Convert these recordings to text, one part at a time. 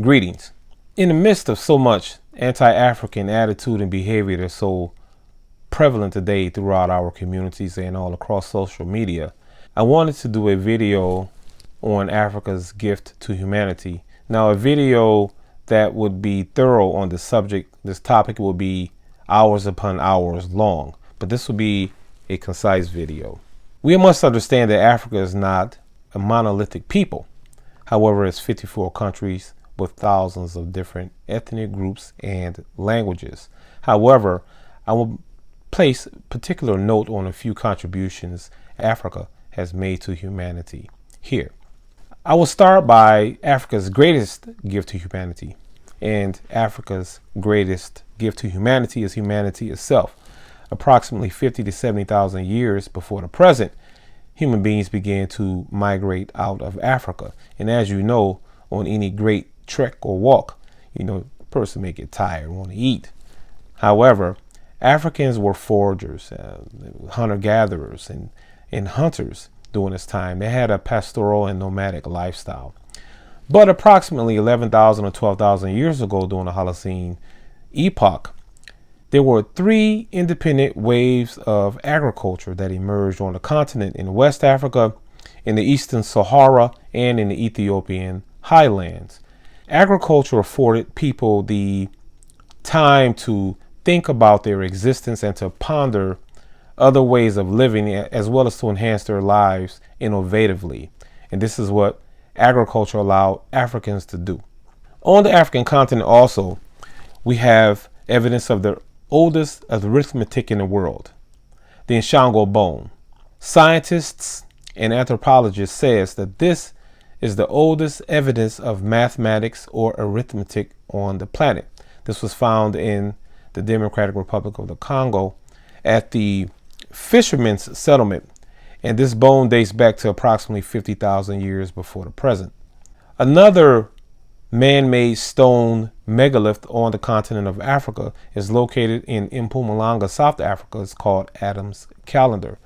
Greetings. In the midst of so much anti-African attitude and behavior that's so prevalent today throughout our communities and all across social media, I wanted to do a video on Africa's gift to humanity. Now, a video that would be thorough on the subject. This topic will be hours upon hours long, but this will be a concise video. We must understand that Africa is not a monolithic people. However, it's 54 countries with thousands of different ethnic groups and languages. However, I will place particular note on a few contributions Africa has made to humanity here. I will start by Africa's greatest gift to humanity. And Africa's greatest gift to humanity is humanity itself. Approximately 50 to 70,000 years before the present, human beings began to migrate out of Africa. And as you know, on any great trek or walk, a person may get tired, want to eat. However, Africans were foragers, hunter-gatherers, and hunters during this time. They had a pastoral and nomadic lifestyle. But approximately 11,000 or 12,000 years ago, during the Holocene epoch, there were three independent waves of agriculture that emerged on the continent in West Africa, in the Eastern Sahara, and in the Ethiopian highlands. Agriculture afforded people the time to think about their existence and to ponder other ways of living, as well as to enhance their lives innovatively. And this is what agriculture allowed Africans to do. On the African continent also, we have evidence of the oldest arithmetic in the world, the Inshango bone. Scientists and anthropologists says that this is the oldest evidence of mathematics or arithmetic on the planet. This was found in the Democratic Republic of the Congo at the fishermen's settlement, and this bone dates back to approximately 50,000 years before the present. Another man-made stone megalith on the continent of Africa is located in Mpumalanga, South Africa. It's called Adam's Calendar.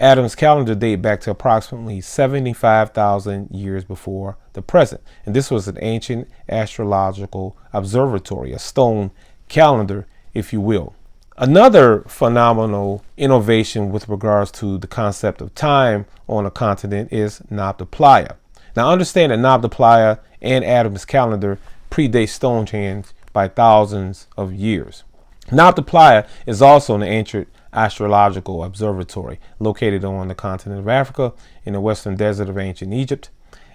Adam's Calendar dates back to approximately 75,000 years before the present. And this was an ancient astrological observatory, a stone calendar, if you will. Another phenomenal innovation with regards to the concept of time on a continent is Nabta Playa. Now understand that Nabta Playa and Adam's Calendar predate Stonehenge by thousands of years. Nabta Playa is also an ancient astrological observatory located on the continent of Africa in the western desert of ancient Egypt.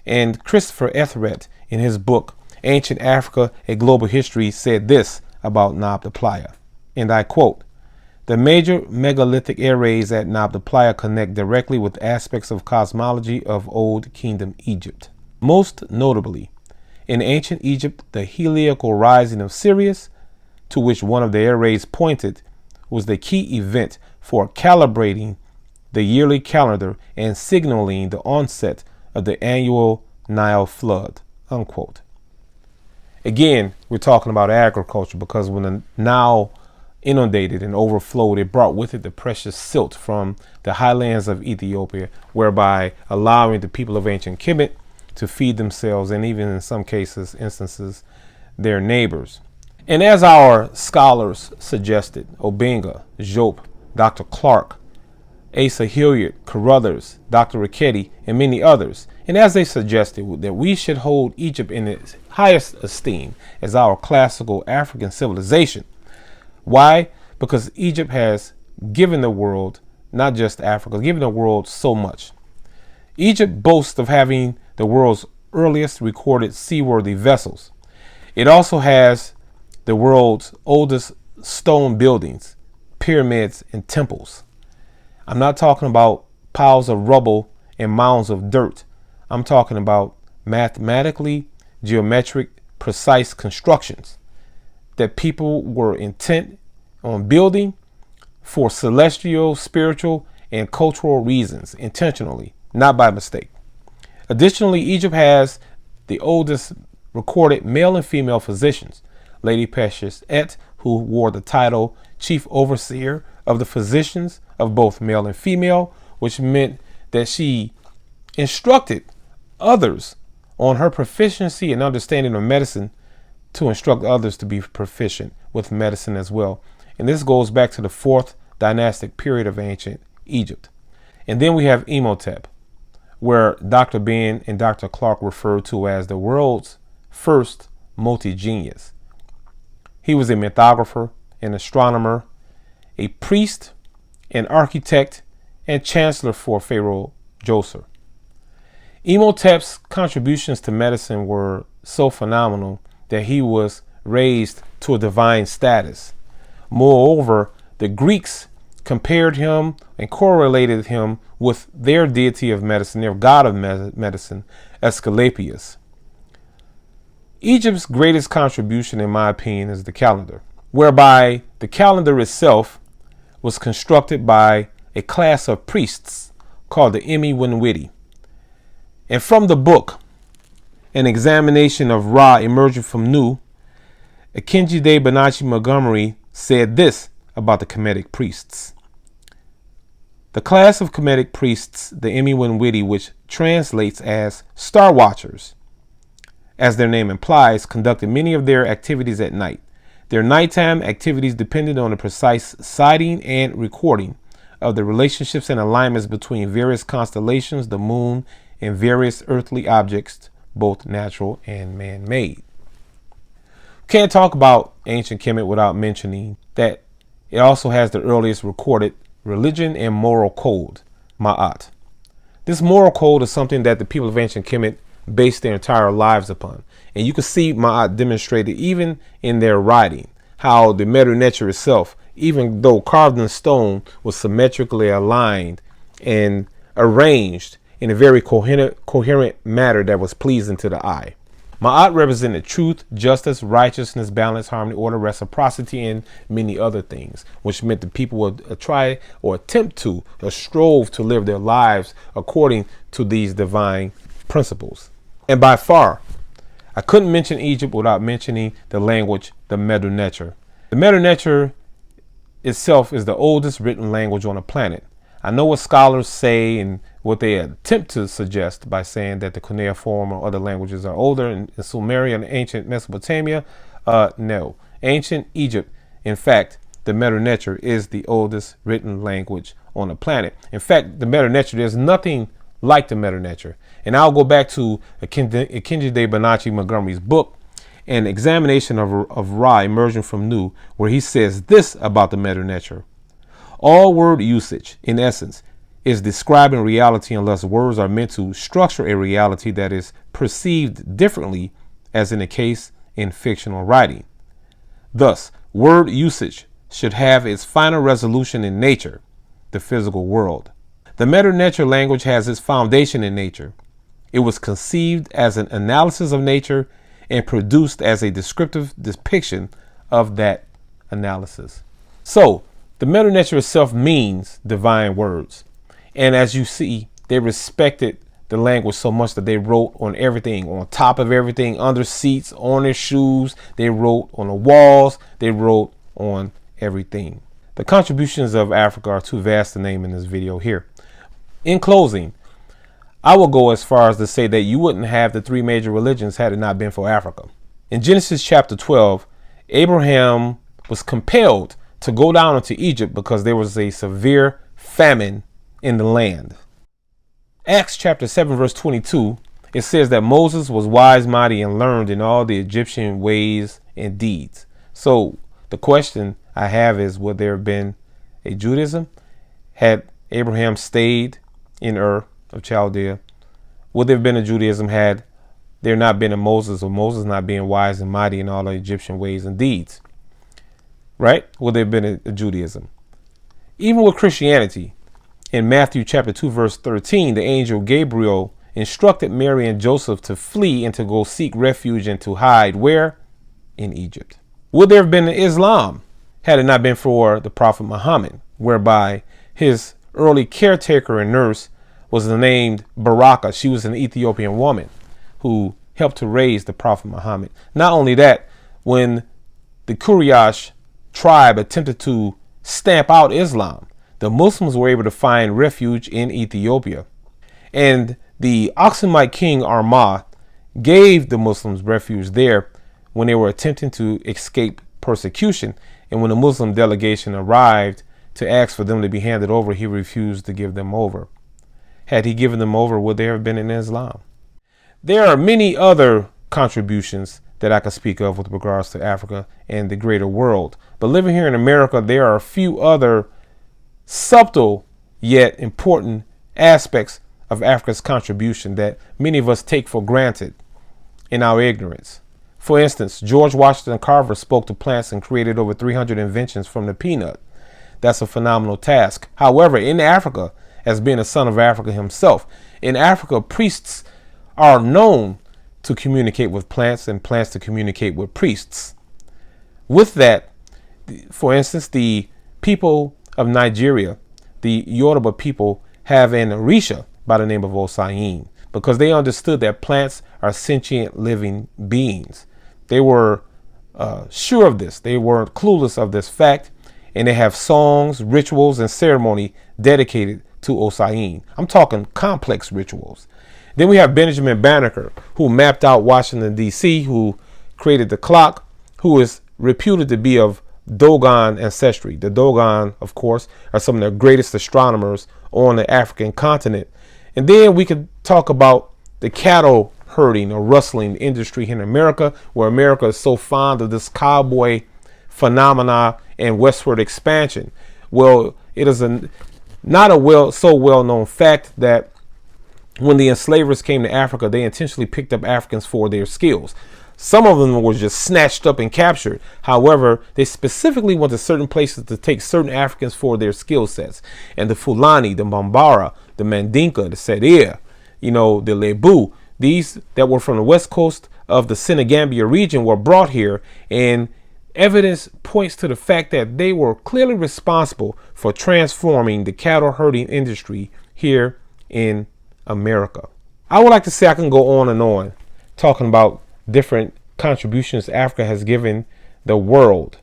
And Christopher Etheret, in his book Ancient Africa, A Global History, said this about Nabta Playa, and I quote, "The major megalithic arrays at Nabta Playa connect directly with aspects of cosmology of Old Kingdom Egypt. Most notably, in ancient Egypt, the heliacal rising of Sirius, to which one of the arrays pointed, was the key event for calibrating the yearly calendar and signaling the onset of the annual Nile flood," unquote. Again, we're talking about agriculture, because when the Nile inundated and overflowed, it brought with it the precious silt from the highlands of Ethiopia, whereby allowing the people of ancient Kemet to feed themselves and even in some instances, their neighbors. And as our scholars suggested, Obenga, Jope, Dr. Clark, Asa Hilliard, Carruthers, Dr. Richetti, and many others, and as they suggested that we should hold Egypt in its highest esteem as our classical African civilization. Why? Because Egypt has given the world, not just Africa, given the world so much. Egypt boasts of having the world's earliest recorded seaworthy vessels. It also has the world's oldest stone buildings, pyramids, and temples. I'm not talking about piles of rubble and mounds of dirt. I'm talking about mathematically geometric, precise constructions that people were intent on building for celestial, spiritual, and cultural reasons, intentionally, not by mistake. Additionally, Egypt has the oldest recorded male and female physicians. Lady Precious Et, who wore the title Chief Overseer of the Physicians of both male and female, which meant that she instructed others on her proficiency and understanding of medicine to instruct others to be proficient with medicine as well. And this goes back to the 4th dynastic period of ancient Egypt. And then we have Imhotep, where Dr. Ben and Dr. Clark referred to as the world's first multi-genius. He was a mythographer, an astronomer, a priest, an architect, and chancellor for Pharaoh Djoser. Imhotep's contributions to medicine were so phenomenal that he was raised to a divine status. Moreover, the Greeks compared him and correlated him with their deity of medicine, their god of medicine, Asclepius. Egypt's greatest contribution, in my opinion, is the calendar, whereby the calendar itself was constructed by a class of priests called the Emi-Winwiti. And from the book, An Examination of Ra Emerging from Nu, Akinjide Benachi Montgomery said this about the Kemetic priests. The class of Kemetic priests, the Emi-Winwiti, which translates as star watchers, as their name implies, conducted many of their activities at night. Their nighttime activities depended on the precise sighting and recording of the relationships and alignments between various constellations, the moon, and various earthly objects, both natural and man-made. Can't talk about ancient Kemet without mentioning that it also has the earliest recorded religion and moral code, Ma'at. This moral code is something that the people of ancient Kemet based their entire lives upon. And you can see Ma'at demonstrated even in their writing, how the Medu Netcher itself, even though carved in stone, was symmetrically aligned and arranged in a very coherent manner that was pleasing to the eye. Ma'at represented truth, justice, righteousness, balance, harmony, order, reciprocity, and many other things, which meant that people would try or attempt to or strove to live their lives according to these divine principles. And by far, I couldn't mention Egypt without mentioning the language, the Medu Netcher. The Medu Netcher itself is the oldest written language on the planet. I know what scholars say and what they attempt to suggest by saying that the cuneiform or other languages are older in Sumeria and ancient Mesopotamia. No. Ancient Egypt, in fact, the Medu Netcher is the oldest written language on the planet. In fact, the Medu Netcher, there's nothing like the Medu Netcher. And I'll go back to Akinjide Benachi Montgomery's book, An Examination of Ra Emerging from Nu, where he says this about the Medu Netcher. All word usage, in essence, is describing reality unless words are meant to structure a reality that is perceived differently, as in the case in fictional writing. Thus, word usage should have its final resolution in nature, the physical world. The Medu Netcher language has its foundation in nature. It was conceived as an analysis of nature and produced as a descriptive depiction of that analysis. So, the Medu Netcher itself means divine words. And as you see, they respected the language so much that they wrote on everything, on top of everything, under seats, on their shoes. They wrote on the walls. They wrote on everything. The contributions of Africa are too vast to name in this video here. In closing, I will go as far as to say that you wouldn't have the three major religions had it not been for Africa. In Genesis chapter 12, Abraham was compelled to go down into Egypt because there was a severe famine in the land. Acts chapter 7 verse 22, it says that Moses was wise, mighty, and learned in all the Egyptian ways and deeds. So the question I have is, would there have been a Judaism had Abraham stayed in Ur of Chaldea? Would there have been a Judaism had there not been a Moses, or Moses not being wise and mighty in all the Egyptian ways and deeds? Right? Would there have been a Judaism? Even with Christianity, in Matthew chapter 2 verse 13, the angel Gabriel instructed Mary and Joseph to flee and to go seek refuge and to hide where? In Egypt. Would there have been Islam had it not been for the Prophet Muhammad, whereby his early caretaker and nurse was named Baraka? She was an Ethiopian woman who helped to raise the Prophet Muhammad. Not only that, when the Quraysh tribe attempted to stamp out Islam, the Muslims were able to find refuge in Ethiopia. And the Aksumite king Armagh gave the Muslims refuge there when they were attempting to escape persecution. And when the Muslim delegation arrived to ask for them to be handed over, he refused to give them over. Had he given them over, would there have been in Islam? There are many other contributions that I could speak of with regards to Africa and the greater world. But living here in America, there are a few other subtle yet important aspects of Africa's contribution that many of us take for granted in our ignorance. For instance, George Washington Carver spoke to plants and created over 300 inventions from the peanut. That's a phenomenal task. However, in Africa, as being a son of Africa himself, in Africa, priests are known to communicate with plants and plants to communicate with priests. With that, for instance, the people of Nigeria, the Yoruba people, have an Orisha by the name of Osayin, because they understood that plants are sentient living beings. They were sure of this. They weren't clueless of this fact, and they have songs, rituals, and ceremony dedicated to Osayin. I'm talking complex rituals. Then we have Benjamin Banneker, who mapped out Washington, D.C., who created the clock, who is reputed to be of Dogon ancestry. The Dogon, of course, are some of the greatest astronomers on the African continent. And then we could talk about the cattle herding or rustling industry here in America, where America is so fond of this cowboy phenomena and westward expansion. Well, it is not a so well-known fact that when the enslavers came to Africa, they intentionally picked up Africans for their skills. Some of them were just snatched up and captured. However, they specifically went to certain places to take certain Africans for their skill sets. And the Fulani, the Bambara, the Mandinka, the Sedir, the Lebu, these that were from the west coast of the Senegambia region were brought here, and evidence points to the fact that they were clearly responsible for transforming the cattle herding industry here in America. I would like to say I can go on and on talking about different contributions Africa has given the world,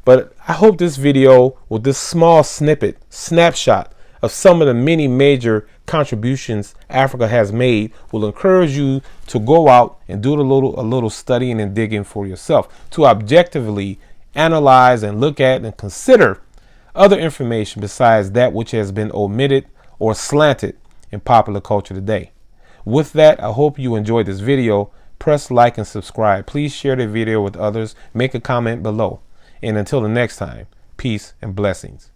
but I hope this video, with this small snapshot of some of the many major contributions Africa has made, will encourage you to go out and do a little studying and digging for yourself, to objectively analyze and look at and consider other information besides that which has been omitted or slanted in popular culture today. With that, I hope you enjoyed this video. Press like and subscribe. Please share the video with others. Make a comment below. And until the next time, peace and blessings.